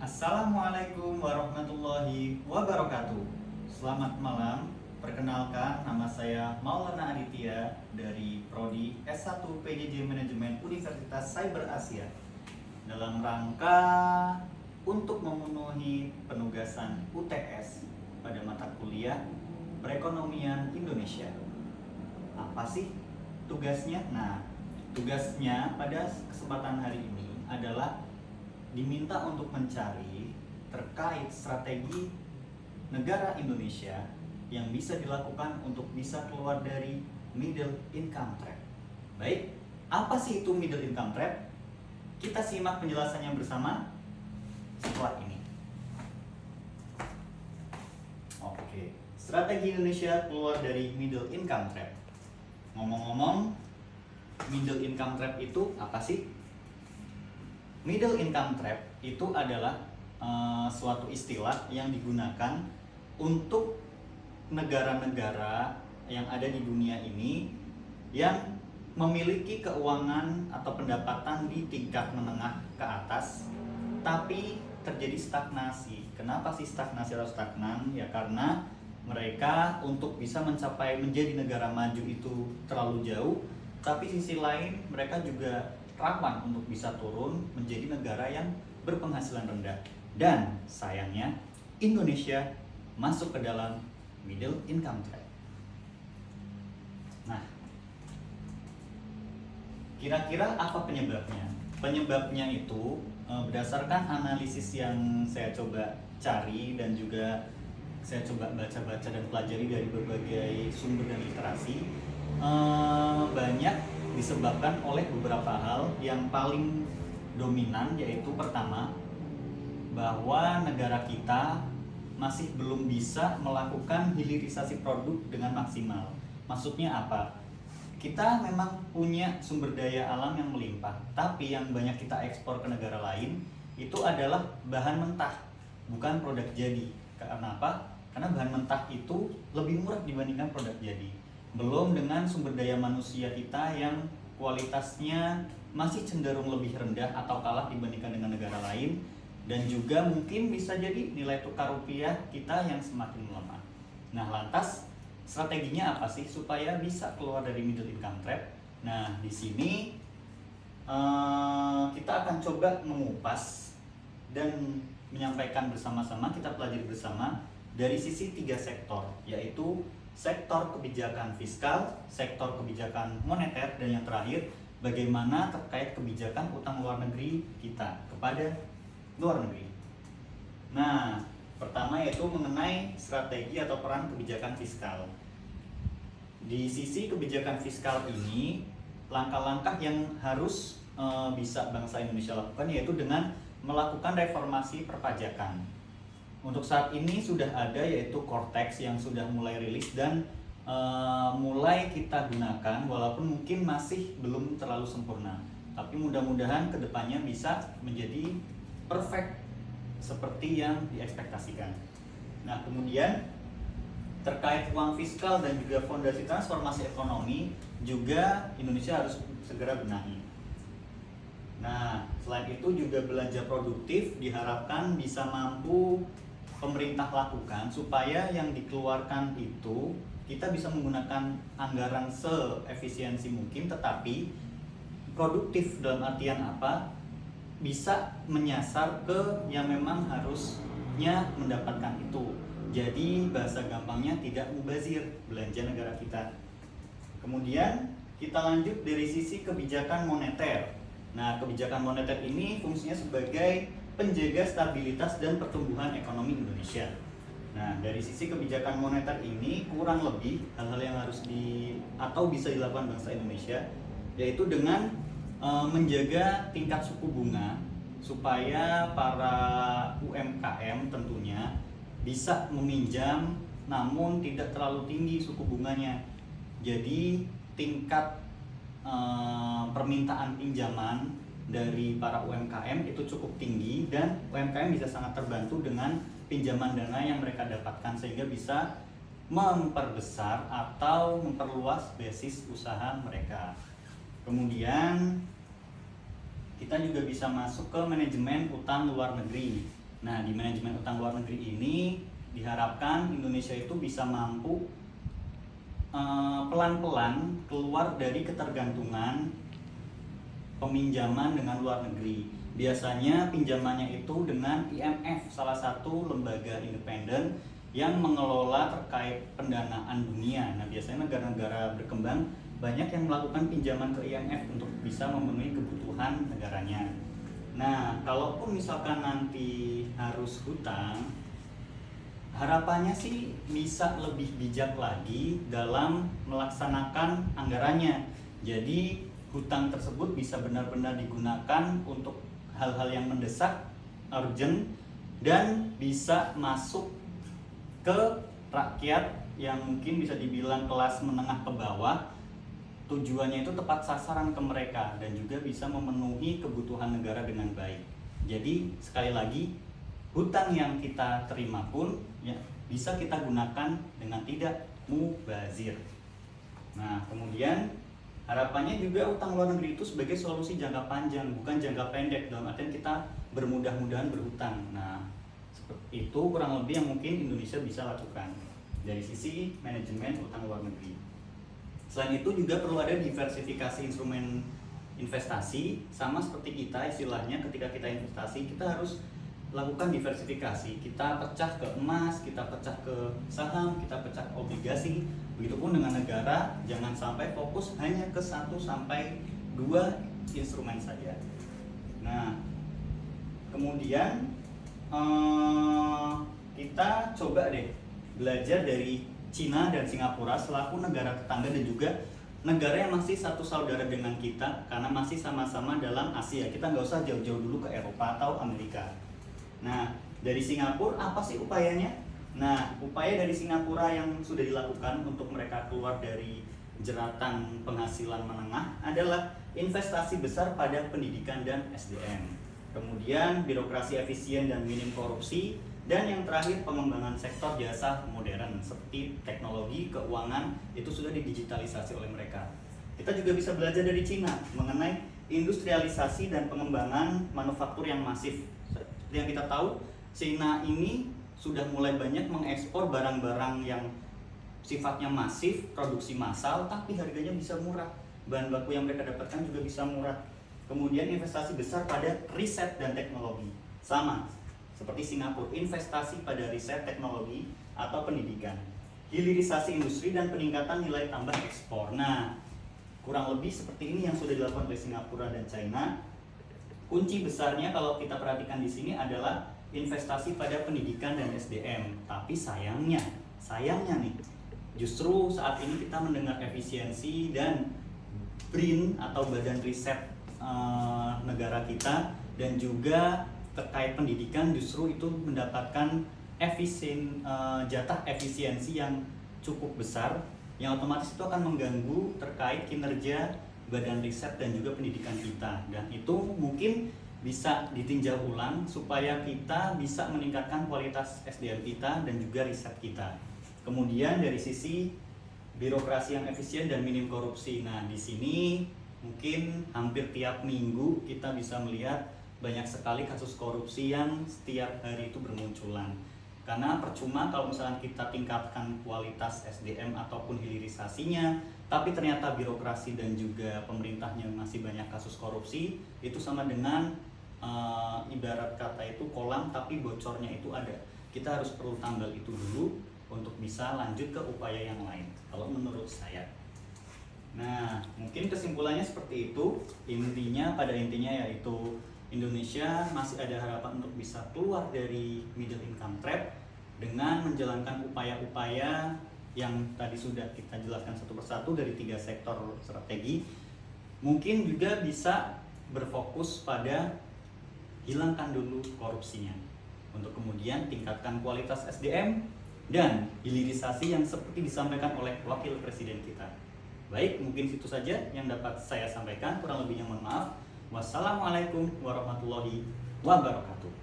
Assalamualaikum warahmatullahi wabarakatuh. Selamat malam. Perkenalkan, nama saya Maulana Aditya dari Prodi S1 PJJ Manajemen Universitas Cyber Asia. Dalam rangka untuk memenuhi penugasan UTS pada mata kuliah Perekonomian Indonesia. Apa sih tugasnya? Nah, tugasnya pada kesempatan hari ini adalah diminta untuk mencari terkait strategi negara Indonesia yang bisa dilakukan untuk bisa keluar dari middle income trap. Baik, apa sih itu middle income trap? Kita simak penjelasannya bersama setelah ini. Oke, strategi Indonesia keluar dari middle income trap. Ngomong-ngomong, middle income trap itu apa sih? Middle income trap itu adalah suatu istilah yang digunakan untuk negara-negara yang ada di dunia ini yang memiliki keuangan atau pendapatan di tingkat menengah ke atas, tapi terjadi stagnasi. Kenapa sih stagnasi atau stagnan? Ya karena mereka untuk bisa mencapai menjadi negara maju itu terlalu jauh, tapi sisi lain mereka juga rawan untuk bisa turun menjadi negara yang berpenghasilan rendah. Dan sayangnya Indonesia masuk ke dalam middle income trap. Nah, kira-kira apa penyebabnya? Penyebabnya itu berdasarkan analisis yang saya coba cari dan juga saya coba baca-baca dan pelajari dari berbagai sumber dan literasi, banyak disebabkan oleh beberapa hal. Yang paling dominan yaitu pertama, bahwa negara kita masih belum bisa melakukan hilirisasi produk dengan maksimal. Maksudnya apa? Kita memang punya sumber daya alam yang melimpah, tapi yang banyak kita ekspor ke negara lain itu adalah bahan mentah, bukan produk jadi. Karena apa? Karena bahan mentah itu lebih murah dibandingkan produk jadi. Belum dengan sumber daya manusia kita yang kualitasnya masih cenderung lebih rendah atau kalah dibandingkan dengan negara lain, dan juga mungkin bisa jadi nilai tukar rupiah kita yang semakin melemah. Nah, lantas strateginya apa sih supaya bisa keluar dari middle income trap? Nah, di sini kita akan coba mengupas dan menyampaikan bersama-sama, kita pelajari bersama dari sisi 3 sektor, yaitu sektor kebijakan fiskal, sektor kebijakan moneter, dan yang terakhir bagaimana terkait kebijakan utang luar negeri kita kepada luar negeri. Nah, pertama yaitu mengenai strategi atau peran kebijakan fiskal. Di sisi kebijakan fiskal ini, langkah-langkah yang harus bisa bangsa Indonesia lakukan yaitu dengan melakukan reformasi perpajakan. Untuk saat ini sudah ada yaitu Cortex yang sudah mulai rilis dan mulai kita gunakan, walaupun mungkin masih belum terlalu sempurna, tapi mudah-mudahan kedepannya bisa menjadi perfect seperti yang diekspektasikan. Nah, kemudian terkait uang fiskal dan juga fondasi transformasi ekonomi juga Indonesia harus segera benahi. Nah, selain itu juga belanja produktif diharapkan bisa mampu pemerintah lakukan supaya yang dikeluarkan itu kita bisa menggunakan anggaran seefisiensi mungkin, tetapi produktif dalam artian apa? Bisa menyasar ke yang memang harusnya mendapatkan itu. Jadi bahasa gampangnya tidak mubazir belanja negara kita. Kemudian kita lanjut dari sisi kebijakan moneter. Nah, kebijakan moneter ini fungsinya sebagai penjaga stabilitas dan pertumbuhan ekonomi Indonesia. Nah, dari sisi kebijakan moneter ini kurang lebih hal-hal yang harus atau bisa dilakukan bangsa Indonesia, yaitu dengan menjaga tingkat suku bunga supaya para UMKM tentunya bisa meminjam namun tidak terlalu tinggi suku bunganya. Jadi tingkat permintaan pinjaman dari para UMKM itu cukup tinggi dan UMKM bisa sangat terbantu dengan pinjaman dana yang mereka dapatkan sehingga bisa memperbesar atau memperluas basis usaha mereka. Kemudian kita juga bisa masuk ke manajemen utang luar negeri. Nah, di manajemen utang luar negeri ini diharapkan Indonesia itu bisa mampu pelan-pelan keluar dari ketergantungan peminjaman dengan luar negeri. Biasanya pinjamannya itu dengan IMF, salah satu lembaga independen yang mengelola terkait pendanaan dunia. Nah, biasanya negara-negara berkembang banyak yang melakukan pinjaman ke IMF untuk bisa memenuhi kebutuhan negaranya. Nah, kalaupun misalkan nanti harus hutang, harapannya sih bisa lebih bijak lagi dalam melaksanakan anggarannya. Jadi hutang tersebut bisa benar-benar digunakan untuk hal-hal yang mendesak, urgent, dan bisa masuk ke rakyat yang mungkin bisa dibilang kelas menengah ke bawah. Tujuannya itu tepat sasaran ke mereka dan juga bisa memenuhi kebutuhan negara dengan baik. Jadi sekali lagi, hutang yang kita terima pun ya bisa kita gunakan dengan tidak mubazir. Nah, kemudian harapannya juga utang luar negeri itu sebagai solusi jangka panjang, bukan jangka pendek, dalam artian kita bermudah-mudahan berhutang. Nah, seperti itu kurang lebih yang mungkin Indonesia bisa lakukan dari sisi manajemen utang luar negeri. Selain itu juga perlu ada diversifikasi instrumen investasi, sama seperti kita istilahnya ketika kita investasi kita harus lakukan diversifikasi. Kita pecah ke emas, kita pecah ke saham, kita pecah ke obligasi. Begitupun dengan negara, jangan sampai fokus hanya ke 1 sampai 2 instrumen saja. Nah, kemudian kita coba deh belajar dari Cina dan Singapura selaku negara tetangga dan juga negara yang masih satu saudara dengan kita karena masih sama-sama dalam Asia. Kita nggak usah jauh-jauh dulu ke Eropa atau Amerika. Nah, dari Singapura apa sih upayanya? Nah, upaya dari Singapura yang sudah dilakukan untuk mereka keluar dari jeratan penghasilan menengah adalah investasi besar pada pendidikan dan SDM. Kemudian birokrasi efisien dan minim korupsi. Dan yang terakhir, pengembangan sektor jasa modern seperti teknologi, keuangan, itu sudah didigitalisasi oleh mereka. Kita juga bisa belajar dari Cina mengenai industrialisasi dan pengembangan manufaktur yang masif. Seperti yang kita tahu, Cina ini sudah mulai banyak mengekspor barang-barang yang sifatnya masif, produksi massal, tapi harganya bisa murah. Bahan baku yang mereka dapatkan juga bisa murah. Kemudian investasi besar pada riset dan teknologi. Sama seperti Singapura, investasi pada riset teknologi atau pendidikan, hilirisasi industri dan peningkatan nilai tambah ekspor. Nah, kurang lebih seperti ini yang sudah dilakukan oleh Singapura dan China. Kunci besarnya kalau kita perhatikan di sini adalah investasi pada pendidikan dan SDM. Tapi sayangnya nih, justru saat ini kita mendengar efisiensi dan BRIN atau Badan Riset negara kita dan juga terkait pendidikan justru itu mendapatkan jatah efisiensi yang cukup besar yang otomatis itu akan mengganggu terkait kinerja badan riset dan juga pendidikan kita, dan itu mungkin bisa ditinjau ulang supaya kita bisa meningkatkan kualitas SDM kita dan juga riset kita. Kemudian dari sisi birokrasi yang efisien dan minim korupsi. Nah, di sini mungkin hampir tiap minggu kita bisa melihat banyak sekali kasus korupsi yang setiap hari itu bermunculan. Karena percuma kalau misalnya kita tingkatkan kualitas SDM ataupun hilirisasinya, tapi ternyata birokrasi dan juga pemerintahnya masih banyak kasus korupsi, itu sama dengan ibarat kata itu kolam tapi bocornya itu ada. Kita harus perlu tambal itu dulu untuk bisa lanjut ke upaya yang lain, kalau menurut saya. Nah, mungkin kesimpulannya seperti itu. Pada intinya yaitu Indonesia masih ada harapan untuk bisa keluar dari middle income trap dengan menjalankan upaya-upaya yang tadi sudah kita jelaskan satu persatu dari 3 sektor strategi. Mungkin juga bisa berfokus pada hilangkan dulu korupsinya untuk kemudian tingkatkan kualitas SDM dan hilirisasi yang seperti disampaikan oleh Wakil Presiden kita. Baik, mungkin itu saja yang dapat saya sampaikan. Kurang lebihnya mohon maaf. Wassalamualaikum warahmatullahi wabarakatuh.